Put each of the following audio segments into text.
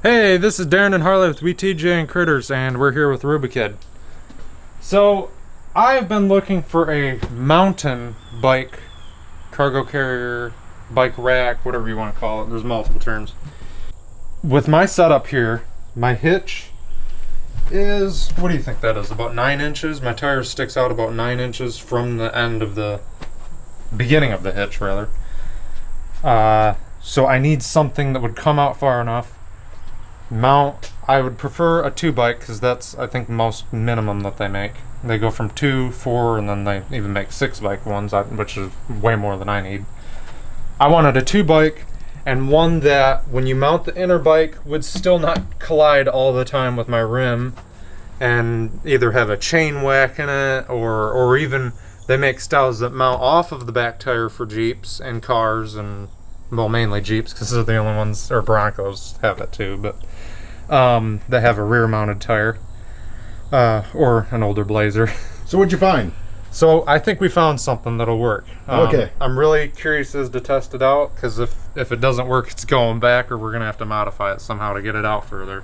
Hey, this is Darren and Harley with WTJ and Critters, and we're here with Rubikid. So, I've been looking for a mountain bike, cargo carrier, bike rack, whatever you want to call it. There's multiple terms. With my setup here, my hitch is, what do you think that is? About 9 inches? My tire sticks out about 9 inches from the end of the beginning of the hitch, rather. So I need something that would come out far enough. Mount, I would prefer a 2-bike because that's, I think, most minimum that they make. They go from 2, 4, and then they even make 6-bike ones, which is way more than I need. I wanted a 2-bike and one that, when you mount the inner bike, would still not collide all the time with my rim, and either have a chain whack in it, or even they make styles that mount off of the back tire for Jeeps and cars, and well, mainly Jeeps because they're the only ones, or Broncos have it too, but they have a rear-mounted tire, or an older Blazer. So what'd you find? So I think we found something that'll work. Okay. I'm really curious as to test it out, because if it doesn't work, it's going back, or we're gonna have to modify it somehow to get it out further.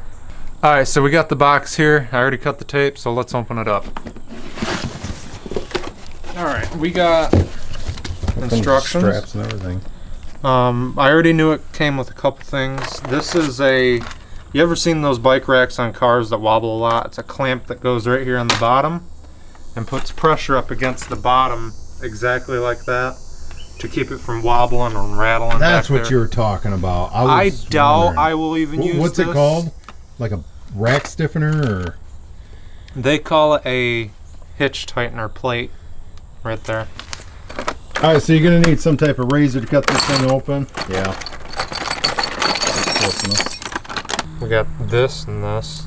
All right, so we got the box here. I already cut the tape, so let's open it up. All right, we got instructions, straps and everything. I already knew it came with a couple things. This is you ever seen those bike racks on cars that wobble a lot? It's a clamp that goes right here on the bottom and puts pressure up against the bottom exactly like that to keep it from wobbling and rattling. That's back what there. you were talking about. I doubt I will even use What's this. it called? Like a rack stiffener, or? They call it a hitch tightener plate right there. All right, so you're gonna need some type of razor to cut this thing open. Yeah. Close enough. We got this and this,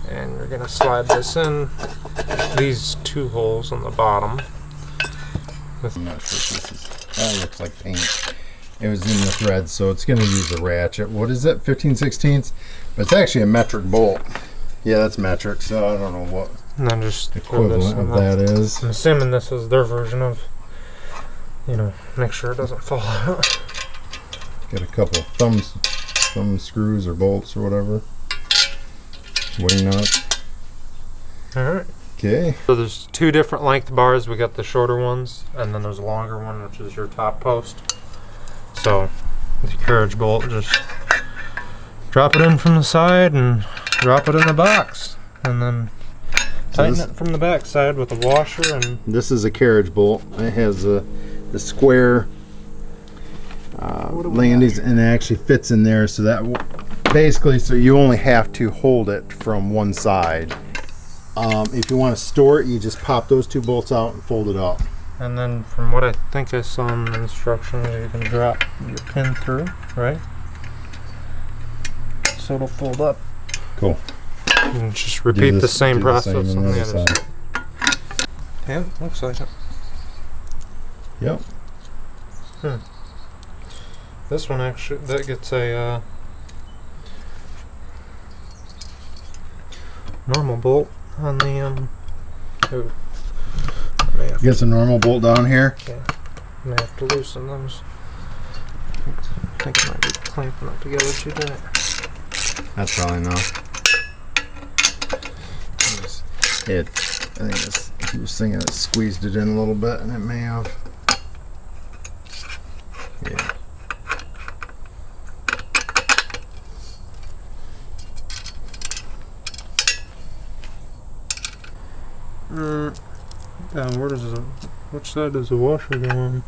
and we're gonna slide this in these 2 holes on the bottom. I'm not sure if this is. That looks like paint. It was in the thread, so it's gonna use a ratchet. What is it? 15/16? But it's actually a metric bolt. Yeah, that's metric. So I don't know what And then just equivalent of that is. I'm assuming this is their version of, make sure it doesn't fall out. Got a couple thumb screws or bolts or whatever. Wing nuts. Alright. Okay. So there's 2 different length bars. We got the shorter ones, and then there's a longer one, which is your top post. So with your carriage bolt, just drop it in from the side and drop it in the box, and then tighten it from the back side with a washer. And this is a carriage bolt. It has the square landings, and it actually fits in there, so that basically, so you only have to hold it from one side. If you want to store it, you just pop those 2 bolts out and fold it up. And then, from what I think I saw in the instructions, you can drop your pin through, right? So it'll fold up. Cool. And just repeat the same process on the other side. side. Yeah, looks like it. Yep. This one actually, that gets a normal bolt on the ooh. Gets a normal bolt down here. Yeah, I may have to loosen those. I think it might be clamping up together too tight. That's probably enough. I think he was thinking it squeezed it in a little bit, and it may have. Yeah. Which side does the washer go on?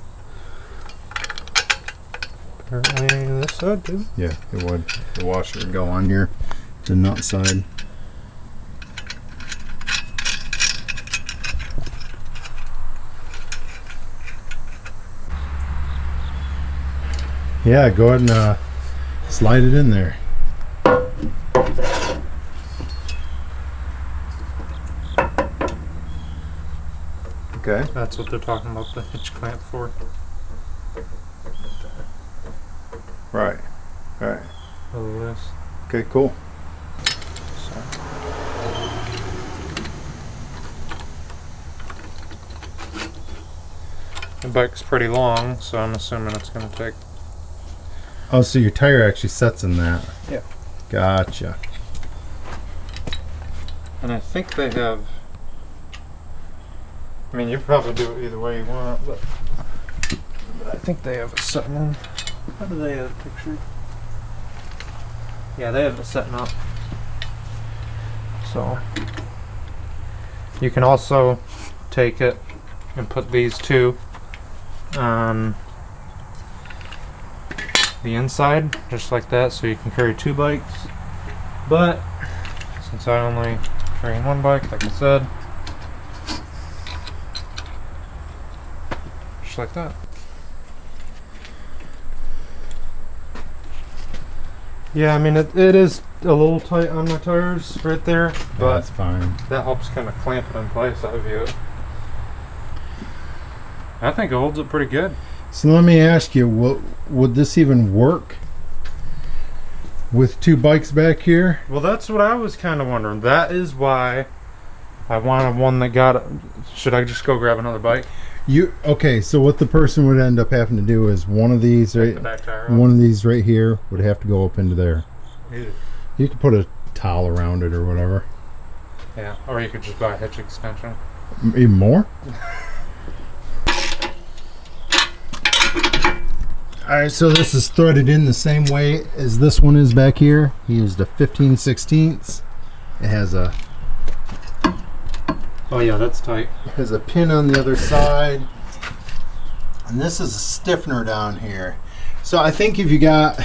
Apparently this side too. Yeah, it would. The washer would go on here, the nut side. Yeah, go ahead and slide it in there. Okay. That's what they're talking about the hitch clamp for. Right. Right. Oh, this. Okay, cool. The bike's pretty long, so I'm assuming it's going to take... Oh, so your tire actually sets in that. Yeah. Gotcha. And I think they have, I mean, you probably do it either way you want, but I think they have it setting in. How do they have a picture? Yeah, they have it setting up. So you can also take it and put these two on the inside, just like that, so you can carry 2 bikes. But since I only carry 1 bike, like I said, just like that. Yeah, I mean, it is a little tight on my tires right there, but that's fine. That helps kind of clamp it in place, I view it. I think it holds it pretty good. So let me ask you, would this even work with 2 bikes back here? Well, that's what I was kind of wondering. That is why I wanted one that got it. Should I just go grab another bike? Okay, so what the person would end up having to do is one of these right here would have to go up into there. Yeah. You could put a towel around it or whatever. Yeah, or you could just buy a hitch extension. Even more? Alright, so this is threaded in the same way as this one is back here. He used a 15/16. It has a Oh yeah, that's tight. Has a pin on the other side, and this is a stiffener down here. So I think if you got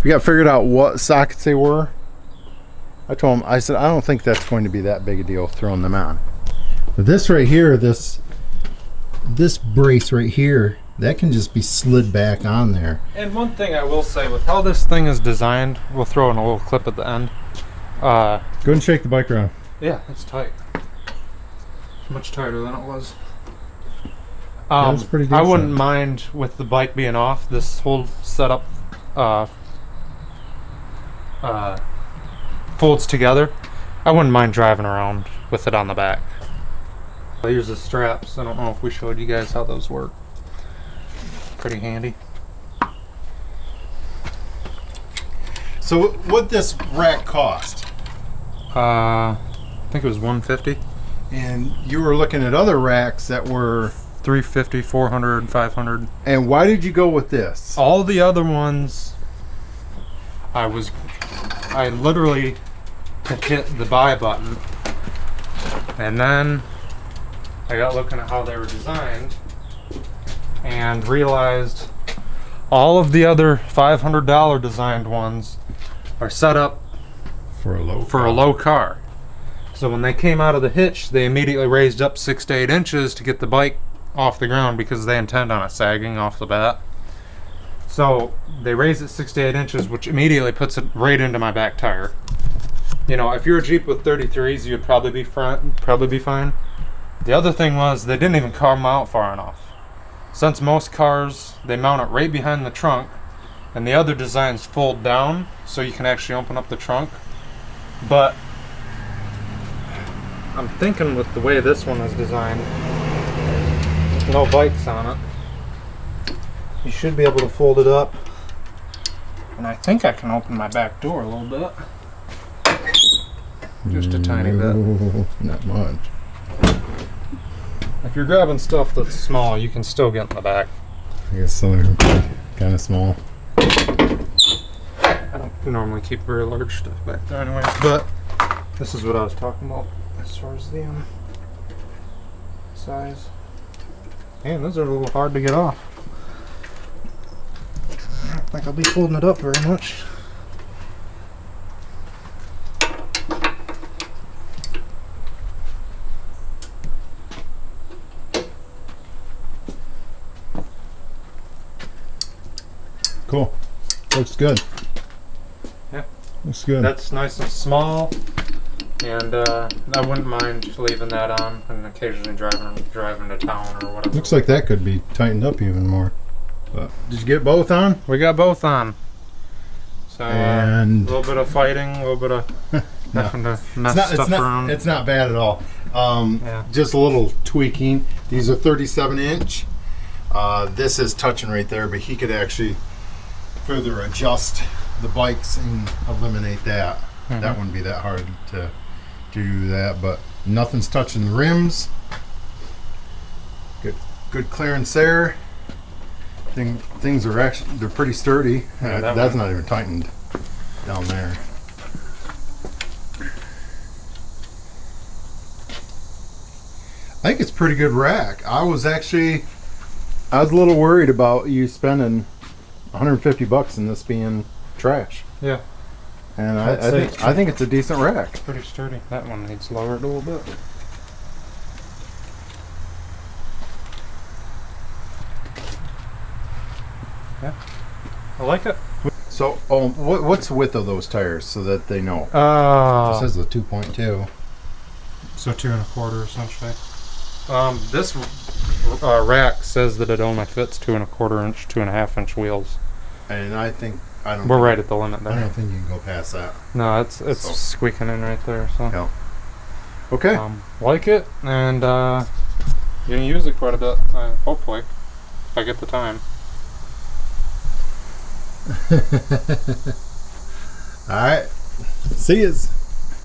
figured out what sockets they were, I told him, I said, I don't think that's going to be that big a deal throwing them on. But this right here, this brace right here, that can just be slid back on there. And one thing I will say, with how this thing is designed, we'll throw in a little clip at the end. Go ahead and shake the bike around. Yeah, it's tight. Much tighter than it was. That's pretty decent. I wouldn't mind with the bike being off. This whole setup folds together. I wouldn't mind driving around with it on the back. Here's the straps. I don't know if we showed you guys how those work. Pretty handy. So what this rack cost? I think it was $150. And you were looking at other racks that were $350, $400, $500. And why did you go with this? All the other ones, I literally hit the buy button, and then I got looking at how they were designed and realized all of the other $500 designed ones are set up for a low car. So when they came out of the hitch, they immediately raised up 6 to 8 inches to get the bike off the ground because they intend on it sagging off the bat. So they raised it 6 to 8 inches, which immediately puts it right into my back tire. You know, if you're a Jeep with 33s, you'd probably be fine. The other thing was they didn't even come out far enough. Since most cars, they mount it right behind the trunk, and the other designs fold down so you can actually open up the trunk. But I'm thinking with the way this one is designed, with no bikes on it, you should be able to fold it up. And I think I can open my back door a little bit. Just a tiny bit. Not much. If you're grabbing stuff that's small, you can still get in the back. I guess some are kind of small. I don't normally keep very large stuff back there anyways, but this is what I was talking about as far as the size. Man, those are a little hard to get off. I don't think I'll be holding it up very much. Cool. Looks good. Yeah. Looks good. That's nice and small, and I wouldn't mind leaving that on and occasionally driving to town or whatever. Looks like that could be tightened up even more. But did you get both on? We got both on. So and a little bit of fighting, a little bit of having to mess stuff around. It's not bad at all. Yeah. Just a little tweaking. These are 37-inch. This is touching right there, but he could actually further adjust the bikes and eliminate that. Mhm. That wouldn't be that hard to do that, but nothing's touching the rims. Good clearance there. Things are actually, they're pretty sturdy. Yeah, That's not even tightened down there. I think it's a pretty good rack. I was a little worried about you spending $150 and this being trash. Yeah. And I'd I say think it's a decent rack. Pretty sturdy. That one needs lowered a little bit. Yeah. I like it. So, what's the width of those tires so that they know? It says the 2.2. So 2 1/4 essentially. This rack says that it only fits 2 1/4 inch, 2.5 inch wheels. And We're right at the limit I there. don't think you can go past that. No, it's So. squeaking in right there. So Yeah. Okay. like it, and gonna use it quite a bit. Hopefully, if I get the time. All right. See yous.